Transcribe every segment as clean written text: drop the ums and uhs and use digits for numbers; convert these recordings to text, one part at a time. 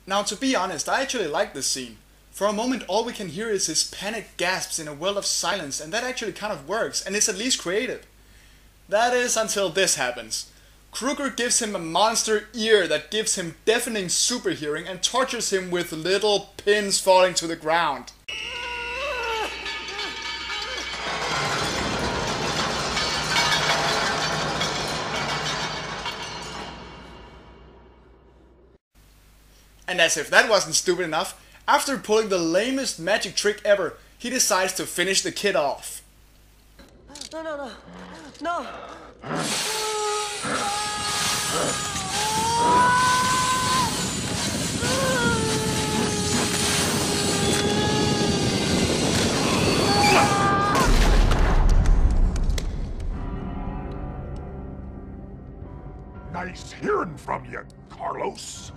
Now to be honest, I actually like this scene. For a moment all we can hear is his panicked gasps in a world of silence, and that actually kind of works, and it's at least creative. That is until this happens. Krueger gives him a monster ear that gives him deafening super hearing and tortures him with little pins falling to the ground. And as if that wasn't stupid enough, after pulling the lamest magic trick ever, he decides to finish the kid off. No. Nice hearing from you, Carlos.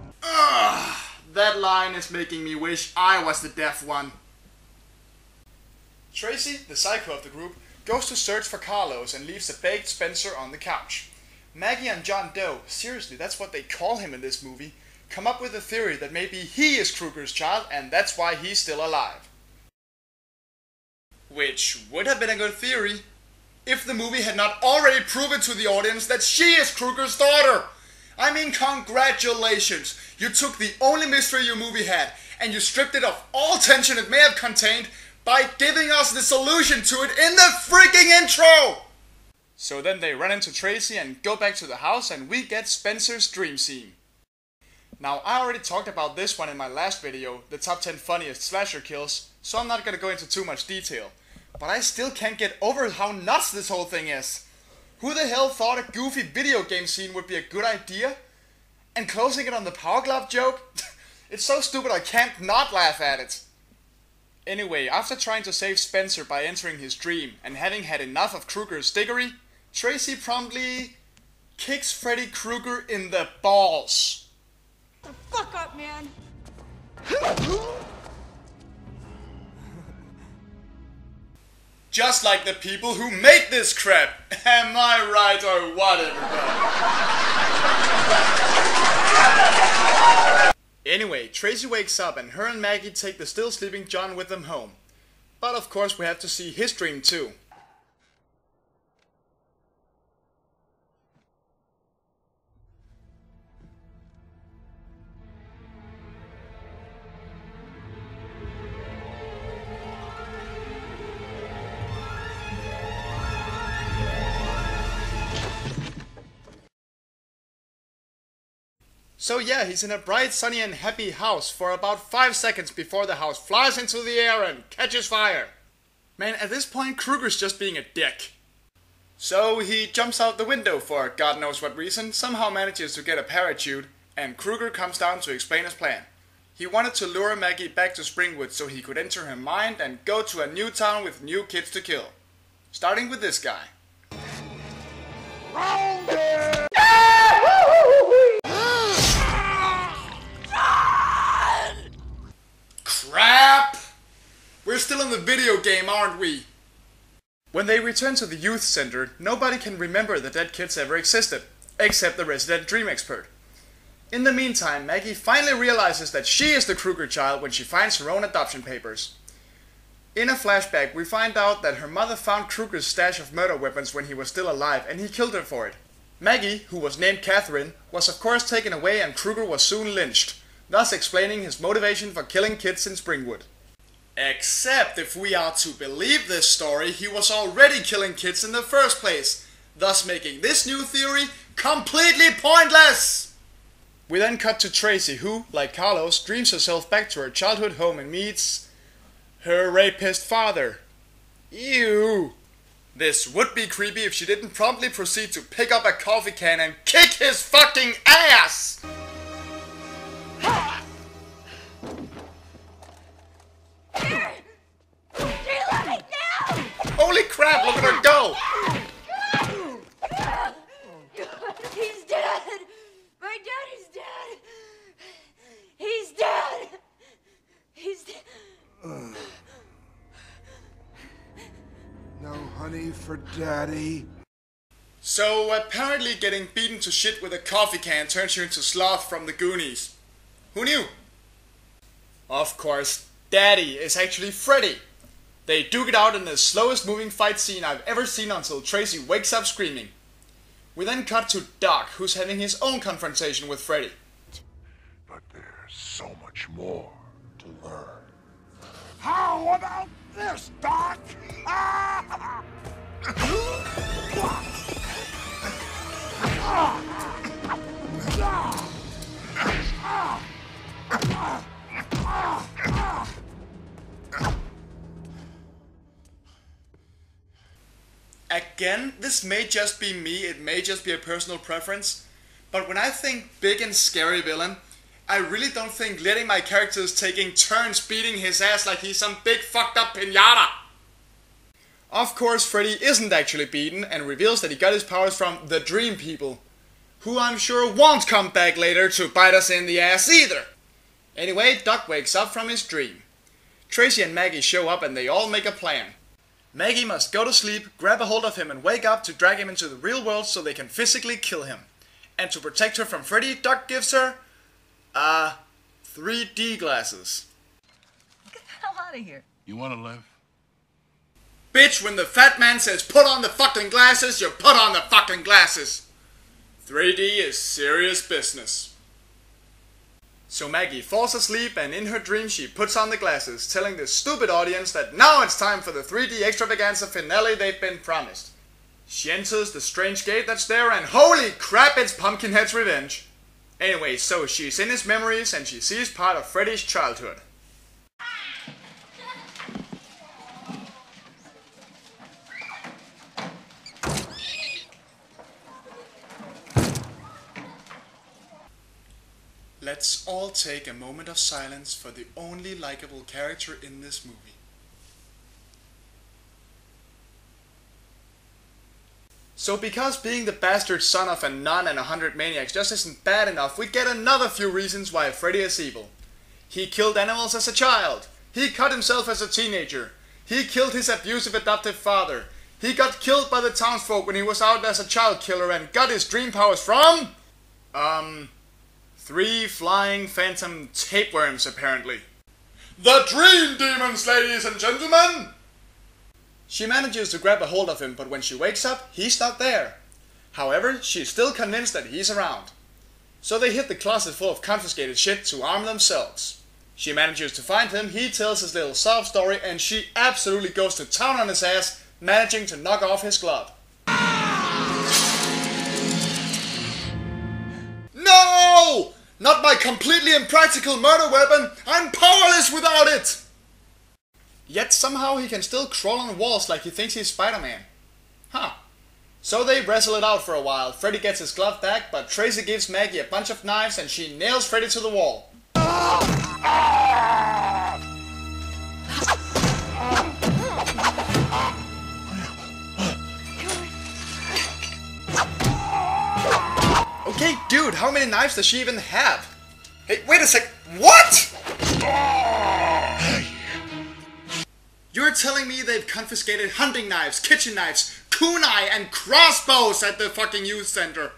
That line is making me wish I was the deaf one. Tracy, the psycho of the group, goes to search for Carlos and leaves a baked Spencer on the couch. Maggie and John Doe, seriously that's what they call him in this movie, come up with a theory that maybe he is Krueger's child and that's why he's still alive. Which would have been a good theory if the movie had not already proven to the audience that she is Krueger's daughter. I mean, congratulations! You took the only mystery your movie had and you stripped it of all tension it may have contained by giving us the solution to it in the freaking intro! So then they run into Tracy and go back to the house and we get Spencer's dream scene. Now I already talked about this one in my last video, the top 10 funniest slasher kills, so I'm not gonna go into too much detail. But I still can't get over how nuts this whole thing is. Who the hell thought a goofy video game scene would be a good idea? And closing it on the Power Glove joke? It's so stupid I can't not laugh at it. Anyway, after trying to save Spencer by entering his dream and having had enough of Krueger's stickery, Tracy promptly kicks Freddy Krueger in the balls. The fuck up, man! Just like the people who make this crap. Am I right or what, everybody? Anyway, Tracy wakes up and her and Maggie take the still sleeping John with them home. But of course we have to see his dream too. So yeah, he's in a bright, sunny and happy house for about 5 seconds before the house flies into the air and catches fire. Man, at this point Krueger's just being a dick. So he jumps out the window for God knows what reason, somehow manages to get a parachute, and Krueger comes down to explain his plan. He wanted to lure Maggie back to Springwood so he could enter her mind and go to a new town with new kids to kill. Starting with this guy. Crap! We're still in the video game, aren't we? When they return to the youth center, nobody can remember the dead kids ever existed, except the resident dream expert. In the meantime, Maggie finally realizes that she is the Krueger child when she finds her own adoption papers. In a flashback, we find out that her mother found Krueger's stash of murder weapons when he was still alive and he killed her for it. Maggie, who was named Catherine, was of course taken away and Krueger was soon lynched, thus explaining his motivation for killing kids in Springwood. Except if we are to believe this story, he was already killing kids in the first place, thus making this new theory completely pointless! We then cut to Tracy who, like Carlos, dreams herself back to her childhood home and meets her rapist father. Ew! This would be creepy if she didn't promptly proceed to pick up a coffee can and kick his fucking ass! Holy crap, look at her go! He's dead! My daddy's dead! He's dead! He's dead. No honey for daddy. So apparently getting beaten to shit with a coffee can turns you into Sloth from the Goonies. Who knew? Of course, Daddy is actually Freddy. They duke it out in the slowest moving fight scene I've ever seen until Tracy wakes up screaming. We then cut to Doc, who's having his own confrontation with Freddy. But there's so much more to learn. How about this, Doc? Again, this may just be me, it may just be a personal preference, but when I think big and scary villain, I really don't think letting my characters taking turns beating his ass like he's some big fucked up piñata. Of course, Freddy isn't actually beaten and reveals that he got his powers from the Dream People, who I'm sure won't come back later to bite us in the ass either. Anyway, Doc wakes up from his dream. Tracy and Maggie show up and they all make a plan. Maggie must go to sleep, grab a hold of him and wake up to drag him into the real world so they can physically kill him. And to protect her from Freddy, Doc gives her 3D glasses. Get the hell out of here. You want to live? Bitch, when the fat man says put on the fucking glasses, you put on the fucking glasses. 3D is serious business. So Maggie falls asleep and in her dream she puts on the glasses, telling the stupid audience that now it's time for the 3D extravaganza finale they've been promised. She enters the strange gate that's there and holy crap, it's Pumpkinhead's revenge. Anyway, so she's in his memories and she sees part of Freddy's childhood. Let's all take a moment of silence for the only likable character in this movie. So because being the bastard son of a nun and 100 maniacs just isn't bad enough, we get another few reasons why Freddy is evil. He killed animals as a child. He cut himself as a teenager. He killed his abusive adoptive father. He got killed by the townsfolk when he was out as a child killer and got his dream powers from... 3 flying phantom tapeworms, apparently. The Dream Demons, ladies and gentlemen! She manages to grab a hold of him, but when she wakes up, he's not there. However, she's still convinced that he's around. So they hit the closet full of confiscated shit to arm themselves. She manages to find him, he tells his little sob story, and she absolutely goes to town on his ass, managing to knock off his glove. No! Not my completely impractical murder weapon! I'm powerless without it! Yet somehow he can still crawl on walls like he thinks he's Spider-Man. Huh. So they wrestle it out for a while. Freddy gets his glove back, but Tracy gives Maggie a bunch of knives and she nails Freddy to the wall. Okay, dude, how many knives does she even have? Hey, wait a sec. What?! You're telling me they've confiscated hunting knives, kitchen knives, kunai, and crossbows at the fucking youth center?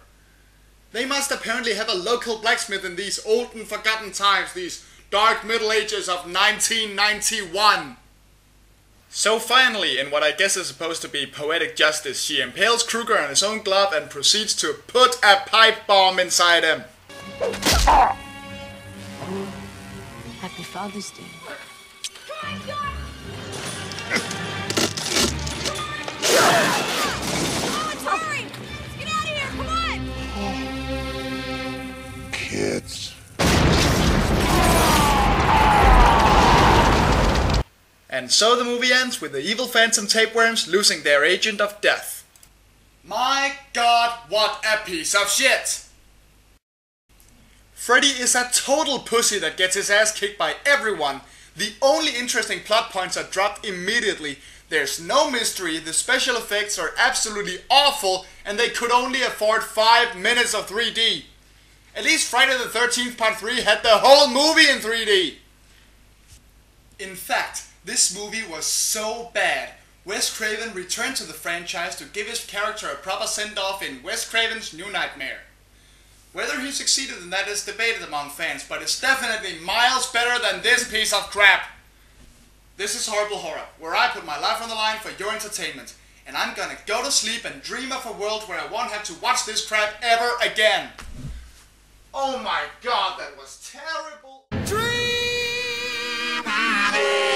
They must apparently have a local blacksmith in these old and forgotten times, these dark middle ages of 1991. So finally, in what I guess is supposed to be poetic justice, she impales Kruger on his own glove and proceeds to put a pipe bomb inside him. Happy Father's Day. Oh, it's hurry! Let's get out of here, come on! Kids. And so the movie ends with the evil phantom tapeworms losing their agent of death. My god, what a piece of shit! Freddy is a total pussy that gets his ass kicked by everyone. The only interesting plot points are dropped immediately. There's no mystery, the special effects are absolutely awful, and they could only afford 5 minutes of 3D. At least Friday the 13th Part 3 had the whole movie in 3D. In fact, this movie was so bad, Wes Craven returned to the franchise to give his character a proper send-off in Wes Craven's New Nightmare. Whether he succeeded in that is debated among fans, but it's definitely miles better than this piece of crap. This is Horrible Horror, where I put my life on the line for your entertainment. And I'm gonna go to sleep and dream of a world where I won't have to watch this crap ever again. Oh my god, that was terrible. Dream about it.